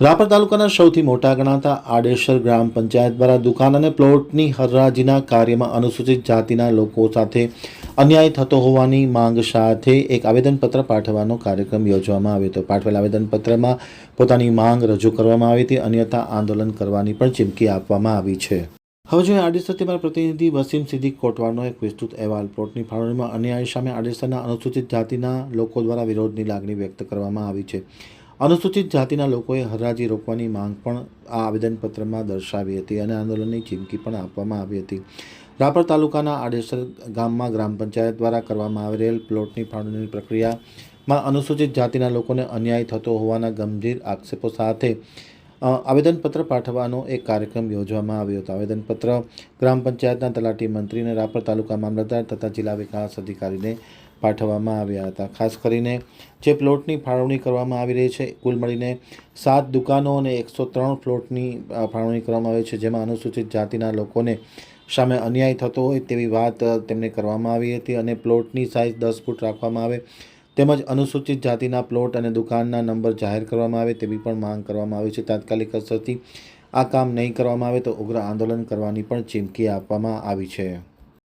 રાપર તાલુકાના સૌથી મોટા ગણાતા આડેસર ગ્રામ પંચાયત દ્વારા દુકાન અને પ્લોટની હરાજીના કાર્યમાં અનુસૂચિત જાતિના લોકો સાથે અન્યાય થતો હોવાની માંગ સાથે એક આવેદનપત્ર પાઠવવાનો કાર્યક્રમ યોજવામાં આવ્યો હતો. પાઠવેલ આવેદનપત્રમાં પોતાની માંગ રજૂ કરવામાં આવી હતી. અન્યથા આંદોલન કરવાની પણ ચીમકી આપવામાં આવી છે. હવે જોઈએ આડેસરથી મારા પ્રતિનિધિ વસીમ સિદ્દીક કોટવાડનો એક વિસ્તૃત અહેવાલ. પ્લોટની ફાળવણીમાં અન્યાય સામે આડેસરના અનુસૂચિત જાતિના લોકો દ્વારા વિરોધની લાગણી વ્યક્ત કરવામાં આવી છે. અનુસૂચિત જાતિના લોકોએ હરાજી રોકવાની માંગ પણ આ આવેદનપત્રમાં દર્શાવી હતી અને આંદોલનની ચીમકી પણ આપવામાં આવી હતી. રાપર તાલુકાના આડેસર ગામમાં ગ્રામ પંચાયત દ્વારા કરવામાં આવેલ પ્લોટની ફાળવણી પ્રક્રિયામાં અનુસૂચિત જાતિના લોકોને અન્યાય થતો હોવાના ગંભીર આક્ષેપો સાથે આવેદનપત્ર પાઠવવાનો એક કાર્યક્રમ યોજવામાં આવ્યો હતો. આવેદનપત્ર ગ્રામ પંચાયતના તલાટી મંત્રી અને રાપર તાલુકા મામલતદાર તથા જિલ્લા વિકાસ અધિકારીને પાઠવવામાં આવ્યા હતા. ખાસ કરીને જે પ્લોટની ફાળવણી કરવામાં આવી રહી છે, કુલ મળીને 7 દુકાનો અને 103 પ્લોટની ફાળવણી કરવામાં આવી છે, જેમાં અનુસૂચિત જાતિના લોકોને સામે અન્યાય થતો હોય તેવી વાત તેમને કરવામાં આવી હતી અને પ્લોટની સાઇઝ 10 ફૂટ રાખવામાં આવે તેમજ અનુસૂચિત જાતિના પ્લોટ અને દુકાનના નંબર જાહેર કરવામાં આવે તેવી પણ માંગ કરવામાં આવી છે. તાત્કાલિક અસરથી આ કામ નહીં કરવામાં આવે તો ઉગ્ર આંદોલન કરવાની પણ ચીમકી આપવામાં આવી છે.